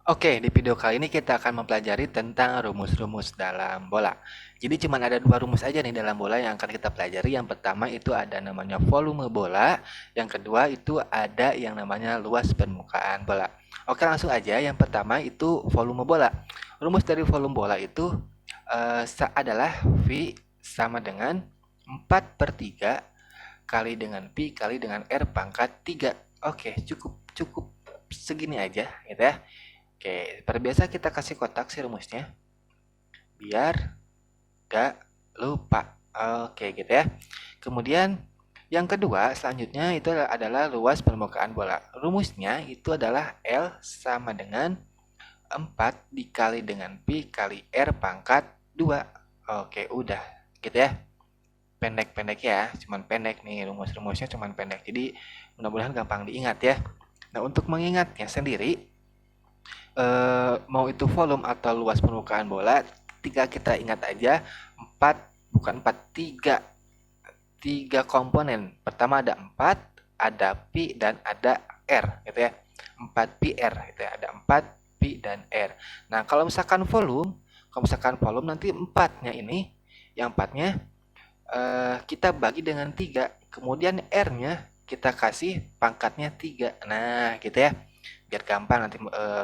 Oke, di video kali ini kita akan mempelajari tentang rumus-rumus dalam bola. Jadi cuma ada dua rumus aja nih dalam bola yang akan kita pelajari. Yang pertama itu ada namanya volume bola, yang kedua itu ada yang namanya luas permukaan bola. Oke, langsung aja. Yang pertama itu volume bola. Rumus dari volume bola itu adalah V sama dengan 4/3 kali dengan pi kali dengan R pangkat 3. Oke, cukup cukup segini aja gitu ya. Oke, seperti biasa kita kasih kotak sih rumusnya, biar gak lupa. Oke, gitu ya. Kemudian yang kedua selanjutnya itu adalah luas permukaan bola. Rumusnya itu adalah L sama dengan 4 dikali dengan pi kali R pangkat 2. Oke, udah gitu ya. Pendek-pendek ya, cuman pendek nih rumus-rumusnya cuman pendek. Jadi mudah-mudahan gampang diingat ya. Nah, untuk mengingatnya sendiri mau itu volume atau luas permukaan bola, tinggal kita ingat aja 4, bukan 4, 3 komponen. Pertama ada 4, ada pi dan ada r gitu ya. 4 pi r gitu ya. Ada 4 pi dan r. Nah, kalau misalkan volume nanti 4-nya ini, yang 4-nya kita bagi dengan 3, kemudian r-nya kita kasih pangkatnya 3. Nah, gitu ya. Biar gampang nanti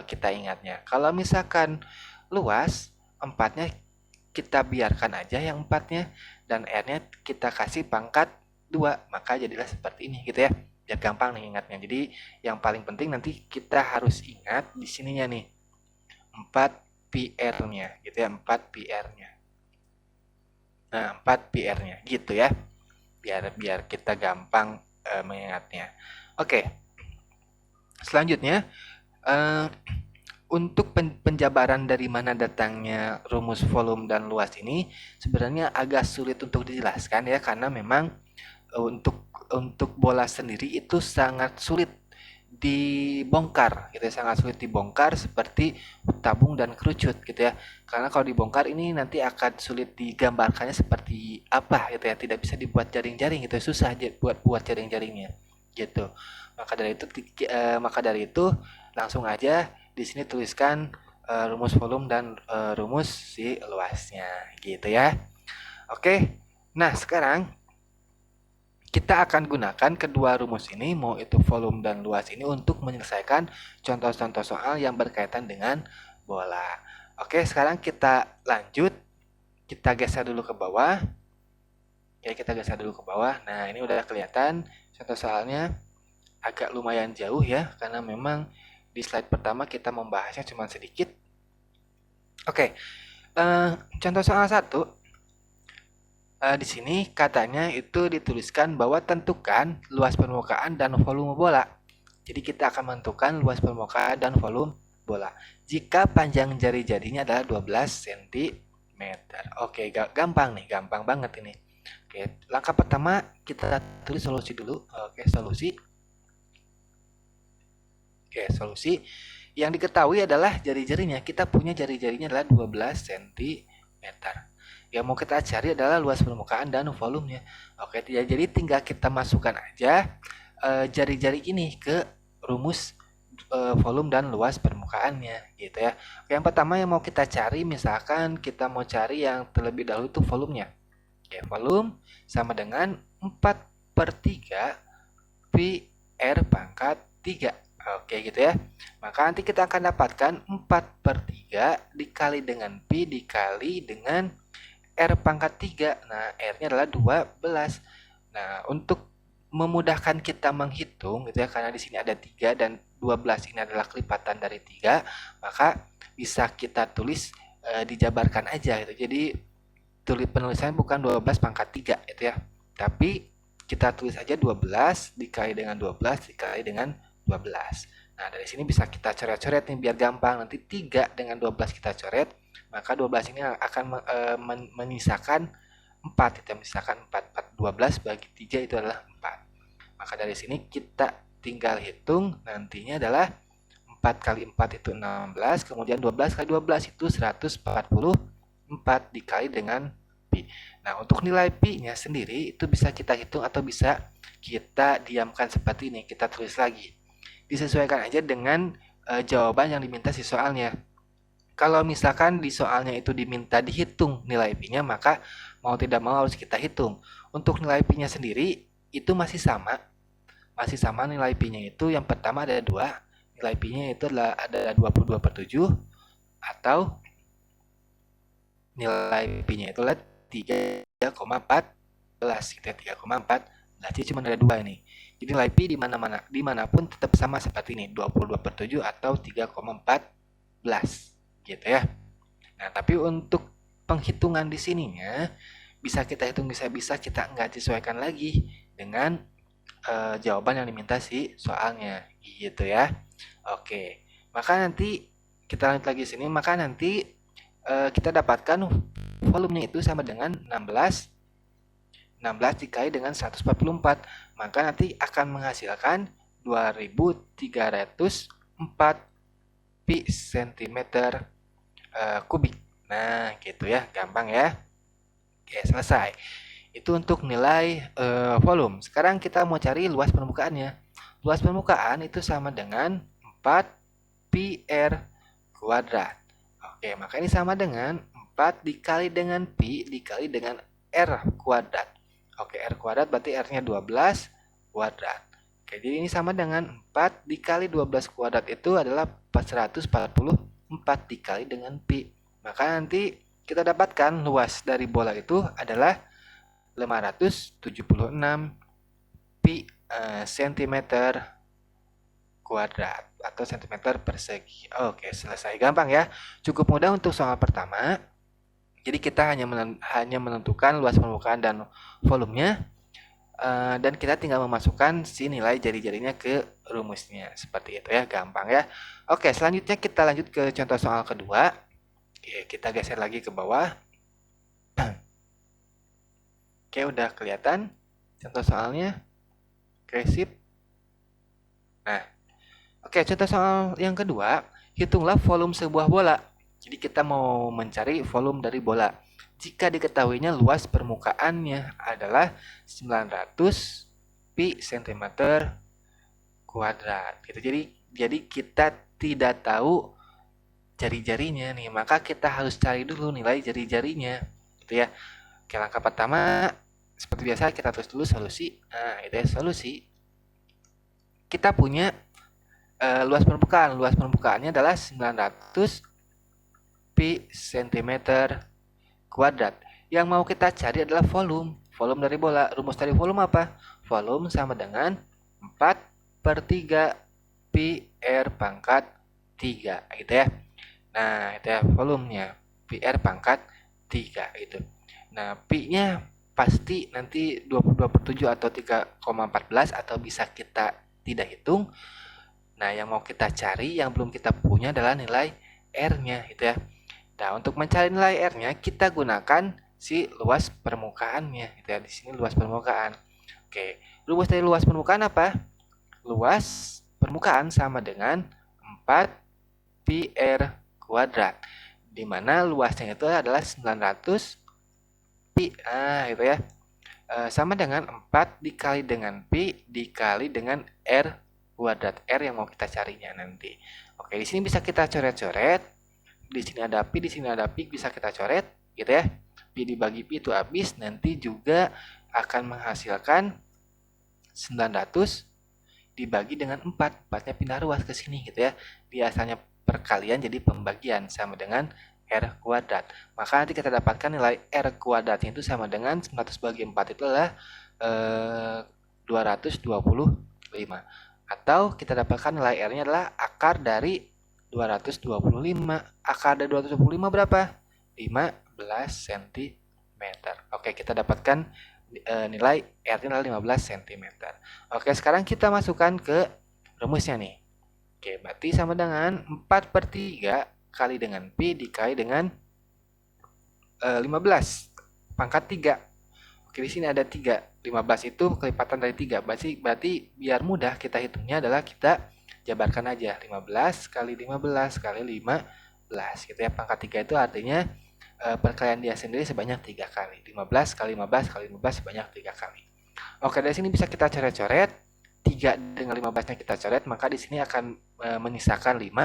kita ingatnya. Kalau misalkan luas, 4-nya kita biarkan aja yang 4-nya dan r-nya kita kasih pangkat 2, maka jadilah seperti ini gitu ya. Biar gampang nih ingatnya. Jadi yang paling penting nanti kita harus ingat di sininya nih. 4 PR-nya gitu ya, 4 PR-nya. Nah, 4 PR-nya gitu ya. Biar biar kita gampang mengingatnya. Oke. Selanjutnya eh, untuk penjabaran dari mana datangnya rumus volume dan luas ini sebenarnya agak sulit untuk dijelaskan ya, karena memang untuk bola sendiri itu sangat sulit dibongkar gitu ya, sangat sulit dibongkar seperti tabung dan kerucut gitu ya, karena kalau dibongkar ini nanti akan sulit digambarkannya seperti apa gitu ya, tidak bisa dibuat jaring-jaring gitu, susah buat jaring-jaringnya gitu. Maka dari itu langsung aja di sini tuliskan rumus volume dan rumus si luasnya gitu ya. Oke. Nah, sekarang kita akan gunakan kedua rumus ini, mau itu volume dan luas ini, untuk menyelesaikan contoh-contoh soal yang berkaitan dengan bola. Oke, sekarang kita lanjut. Kita geser dulu ke bawah. Oke, kita geser dulu ke bawah. Nah, ini udah kelihatan contoh soalnya agak lumayan jauh ya, karena memang di slide pertama kita membahasnya cuma sedikit. Oke, contoh soal 1. Di sini katanya itu dituliskan bahwa tentukan luas permukaan dan volume bola. Jadi kita akan menentukan luas permukaan dan volume bola jika panjang jari-jarinya adalah 12 cm. Oke, gampang nih, gampang banget ini. Oke, langkah pertama kita tulis solusi dulu. Oke, solusi. Oke, solusi. Yang diketahui adalah jari-jarinya. Kita punya jari-jarinya adalah 12 cm. Yang mau kita cari adalah luas permukaan dan volumenya. Oke, jadi tinggal kita masukkan aja jari-jari ini ke rumus volume dan luas permukaannya gitu ya. Oke, yang pertama yang mau kita cari, misalkan kita mau cari yang terlebih dahulu itu volumenya. Oke, volume sama dengan 4/3 pi R pangkat 3. Oke gitu ya. Maka nanti kita akan dapatkan 4/3 dikali dengan pi dikali dengan R pangkat 3. Nah, R-nya adalah 12. Nah, untuk memudahkan kita menghitung gitu ya, karena di sini ada 3 dan 12 ini adalah kelipatan dari 3, maka bisa kita tulis dijabarkan aja gitu. Jadi penulisannya bukan 12 pangkat 3 gitu ya. Tapi kita tulis aja 12 dikali dengan 12 dikali dengan 12. Nah, dari sini bisa kita coret-coret nih biar gampang. Nanti 3 dengan 12 kita coret, maka 12 ini akan menyisakan 4. Kita misalkan 4, 12 bagi 3 itu adalah 4. Maka dari sini kita tinggal hitung, nantinya adalah 4 kali 4 itu 16, kemudian 12 kali 12 itu 144 dikali dengan pi. Nah, untuk nilai pi-nya sendiri itu bisa kita hitung atau bisa kita diamkan seperti ini, kita tulis lagi. Disesuaikan aja dengan jawaban yang diminta si soalnya. Kalau misalkan di soalnya itu diminta dihitung nilai pi-nya, maka mau tidak mau harus kita hitung. Untuk nilai pi-nya sendiri itu masih sama nilai pi-nya itu yang pertama ada 2, nilai pi-nya itu adalah ada 22/7, atau nilai pi-nya itu adalah 3,14 gitu ya, 3,4. Berarti cuma ada 2 ini. Jadi nilai pi dimanapun tetap sama seperti ini, 22/7 atau 3,14 gitu ya. Nah, tapi untuk penghitungan di sininya bisa kita hitung, bisa kita nggak disesuaikan lagi dengan jawaban yang diminta si soalnya gitu ya. Oke, maka nanti kita lanjut lagi sini, maka nanti kita dapatkan volumenya itu sama dengan 16 dikali dengan 144, maka nanti akan menghasilkan 2304 pi cm kubik. Nah, gitu ya, gampang ya. Oke, selesai. Itu untuk nilai volume. Sekarang kita mau cari luas permukaannya. Luas permukaan itu sama dengan 4 pi r kuadrat. Oke, maka ini sama dengan 4 dikali dengan pi dikali dengan r kuadrat. Oke, r kuadrat berarti r-nya 12 kuadrat. Oke, jadi ini sama dengan 4 dikali 12 kuadrat itu adalah 444 dikali dengan pi. Maka nanti kita dapatkan luas dari bola itu adalah 576 pi cm kuadrat atau cm persegi. Oke, selesai. Gampang ya. Cukup mudah untuk soal pertama. Jadi kita hanya menentukan luas permukaan dan volumenya, dan kita tinggal memasukkan si nilai jari-jarinya ke rumusnya. Seperti itu ya, gampang ya. Oke, selanjutnya kita lanjut ke contoh soal kedua. Oke, kita geser lagi ke bawah. Oke, udah kelihatan contoh soalnya. Oke, sip. Nah, oke, contoh soal yang kedua, hitunglah volume sebuah bola. Jadi kita mau mencari volume dari bola. Jika diketahuinya luas permukaannya adalah 900 pi cm kuadrat. Gitu. Jadi kita tidak tahu jari-jarinya nih, maka kita harus cari dulu nilai jari-jarinya. Gitu ya. Oke, langkah pertama seperti biasa kita tulis dulu solusi. Nah, itu ya solusi. Kita punya luas permukaan. Luas permukaannya adalah 900 pi cm kuadrat. Yang mau kita cari adalah volume. Volume dari bola. Rumus dari volume apa? Volume sama dengan 4/3 pi r pangkat 3 gitu ya. Nah, itu ya volumenya. Pi r pangkat 3 gitu. Nah, pi-nya pasti nanti 22/7 atau 3,14 atau bisa kita tidak hitung. Nah, yang mau kita cari yang belum kita punya adalah nilai R-nya gitu ya. Nah, untuk mencari nilai R-nya kita gunakan si luas permukaannya gitu ya. Di sini luas permukaan. Oke, rumus dari luas permukaan apa? Luas permukaan sama dengan 4 pi r kuadrat. Di mana luasnya itu adalah 900 pi, gitu ya. Sama dengan 4 dikali dengan pi dikali dengan r kuadrat. R yang mau kita carinya nanti. Oke, di sini bisa kita coret-coret. Di sini ada pi, di sini ada pi, bisa kita coret gitu ya. Pi dibagi pi itu habis, nanti juga akan menghasilkan 900 dibagi dengan 4. 4-nya pindah ruas ke sini gitu ya. Biasanya perkalian jadi pembagian sama dengan R kuadrat. Maka nanti kita dapatkan nilai R kuadratnya itu sama dengan 900 bagi 4 itu adalah 225. Atau kita dapatkan nilai R-nya adalah akar dari 225. Akar dari 225 berapa? 15 cm. Oke, kita dapatkan nilai R-nya adalah 15 cm. Oke, sekarang kita masukkan ke rumusnya nih. Oke, berarti sama dengan 4/3 kali dengan pi dikali dengan 15 pangkat 3. Oke, di sini ada 3. 15 itu kelipatan dari 3. Berarti biar mudah kita hitungnya adalah kita jabarkan aja. 15 kali 15 kali 15 gitu ya. Pangkat 3 itu artinya perkalian dia sendiri sebanyak 3 kali. 15 kali 15 kali 15 sebanyak 3 kali. Oke, dari sini bisa kita coret-coret. 3 dengan 15-nya kita coret, maka di sini akan menyisakan 5.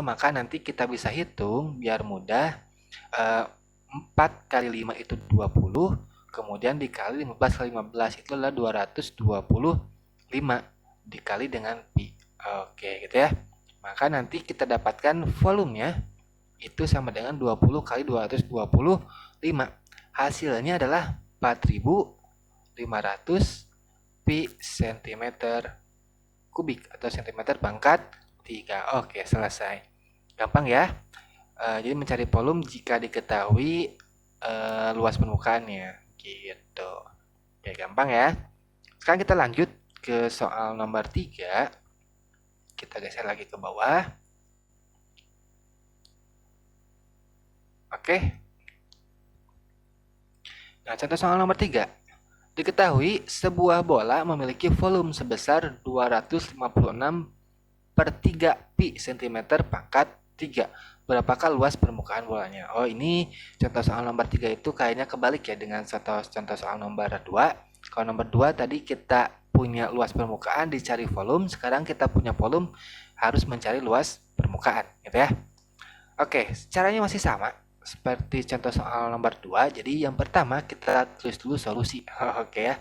Maka nanti kita bisa hitung biar mudah. 4 kali 5 itu 20, kemudian dikali 15 kali 15 itu adalah 225 dikali dengan pi. Oke, gitu ya. Maka nanti kita dapatkan volumenya itu sama dengan 20 kali 225. Hasilnya adalah 4.500 pi cm kubik atau cm pangkat 3. Oke, selesai. Gampang ya. Jadi mencari volume jika diketahui luas permukaannya gitu. Oke, gampang ya. Sekarang kita lanjut ke soal nomor 3. Kita geser lagi ke bawah. Oke. Nah, contoh soal nomor 3. Diketahui sebuah bola memiliki volume sebesar 256 per 3 pi cm pangkat 3. Berapakah luas permukaan bolanya? Oh, ini contoh soal nomor 3 itu kayaknya kebalik ya dengan contoh soal nomor 2. Kalau nomor 2 tadi kita punya luas permukaan dicari volume, sekarang kita punya volume harus mencari luas permukaan, gitu ya. Oke, caranya masih sama seperti contoh soal nomor 2. Jadi yang pertama kita tulis dulu solusi. Oke ya.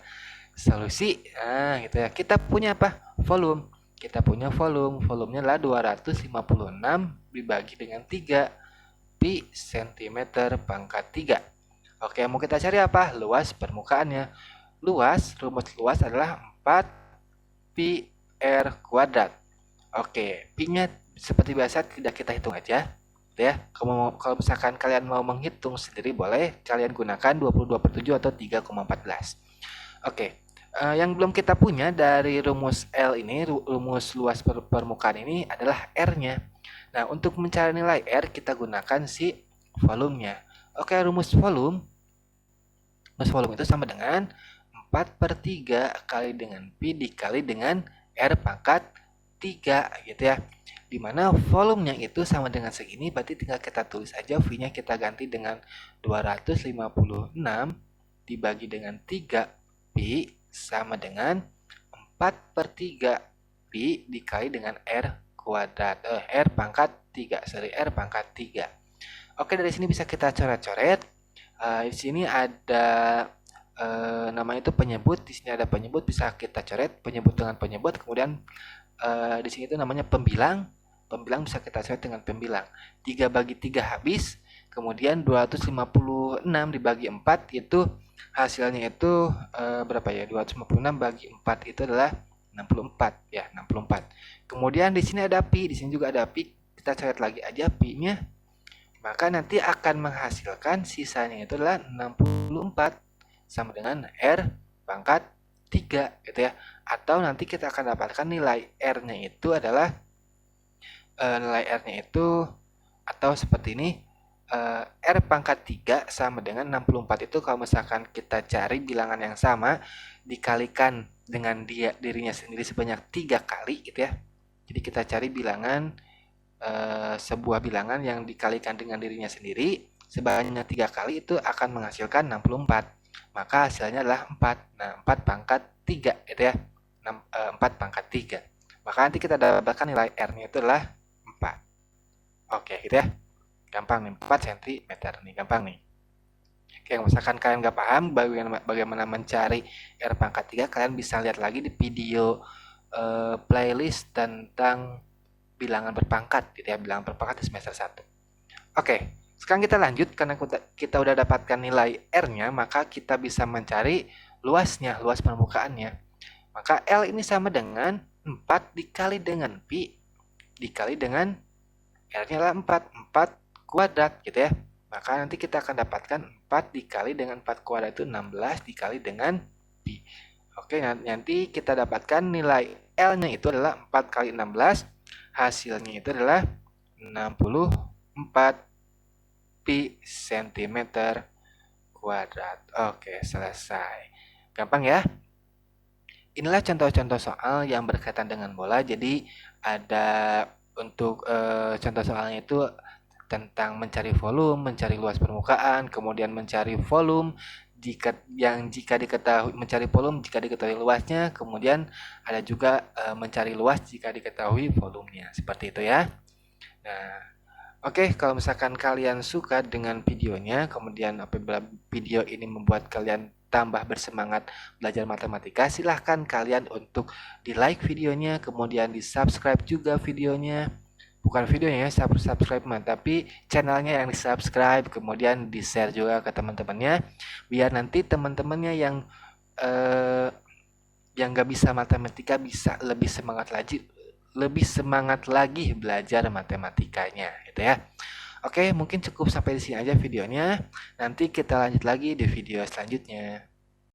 Solusi. Nah, gitu ya. Kita punya apa? Volume. Kita punya volumenya adalah 256 dibagi dengan 3 pi cm pangkat 3. Oke, mau kita cari apa? Luas permukaannya. Rumus luas adalah 4 pi r kuadrat. Oke, pi-nya seperti biasa tidak kita hitung aja. Ya, kalau misalkan kalian mau menghitung sendiri boleh kalian gunakan 22/7 atau 3,14. Oke. Yang belum kita punya dari rumus L ini, rumus luas permukaan ini adalah R-nya. Nah, untuk mencari nilai R, kita gunakan si volumenya. Oke, rumus volume itu sama dengan 4/3 kali dengan pi dikali dengan R pangkat 3, gitu ya. Dimana volumenya itu sama dengan segini, berarti tinggal kita tulis aja, V-nya kita ganti dengan 256 dibagi dengan 3 pi sama dengan 4/3 pi dikali dengan R kuadrat. R pangkat 3. R pangkat 3. Oke, dari sini bisa kita coret-coret. Di sini ada namanya itu penyebut. Di sini ada penyebut, bisa kita coret penyebut dengan penyebut. Kemudian di sini itu namanya pembilang. Pembilang bisa kita coret dengan pembilang. 3 bagi 3 habis. Kemudian 256 dibagi 4 itu hasilnya itu berapa ya? 256 bagi 4 itu adalah 64 ya, 64. Kemudian di sini ada pi, di sini juga ada pi. Kita coret lagi aja pi-nya. Maka nanti akan menghasilkan sisanya itu adalah 64 sama dengan R pangkat 3 gitu ya. Atau nanti kita akan dapatkan nilai R-nya itu adalah nilai R-nya itu atau seperti ini. R pangkat 3 sama dengan 64 itu kalau misalkan kita cari bilangan yang sama dikalikan dengan dirinya sendiri sebanyak 3 kali gitu ya. Jadi kita cari bilangan sebuah bilangan yang dikalikan dengan dirinya sendiri sebanyak 3 kali itu akan menghasilkan 64. Maka hasilnya adalah 4. Nah, 4 pangkat 3 gitu ya. 4 pangkat 3. Maka nanti kita dapatkan nilai R-nya itu adalah 4. Oke, gitu ya. Gampang nih, 4 cm nih, gampang nih. Oke, misalkan kalian nggak paham bagaimana mencari R pangkat 3, kalian bisa lihat lagi di video playlist tentang bilangan berpangkat gitu ya, bilangan berpangkat di semester 1. Oke, sekarang kita lanjut karena kita udah dapatkan nilai R-nya, maka kita bisa mencari luasnya, luas permukaannya. Maka L ini sama dengan 4 dikali dengan pi dikali dengan R-nya adalah 4 kuadrat gitu ya. Maka nanti kita akan dapatkan 4 dikali dengan 4 kuadrat itu 16 dikali dengan pi. Oke, nanti kita dapatkan nilai L-nya itu adalah 4 kali 16. Hasilnya itu adalah 64 pi cm kuadrat. Oke, selesai. Gampang ya? Inilah contoh-contoh soal yang berkaitan dengan bola. Jadi ada untuk contoh soalnya itu tentang mencari volume, mencari luas permukaan, kemudian mencari volume jika diketahui mencari volume jika diketahui luasnya, kemudian ada juga mencari luas jika diketahui volumenya. Seperti itu ya. Nah, oke, kalau misalkan kalian suka dengan videonya, kemudian apabila video ini membuat kalian tambah bersemangat belajar matematika, silahkan kalian untuk di-like videonya, kemudian di-subscribe juga videonya. Bukan videonya ya, subscribe mah, tapi channelnya yang di-subscribe, kemudian di-share juga ke teman-temannya, biar nanti teman-temannya eh, yang gak bisa matematika bisa lebih semangat lagi belajar matematikanya, gitu ya. Oke, mungkin cukup sampai di sini aja videonya. Nanti kita lanjut lagi di video selanjutnya.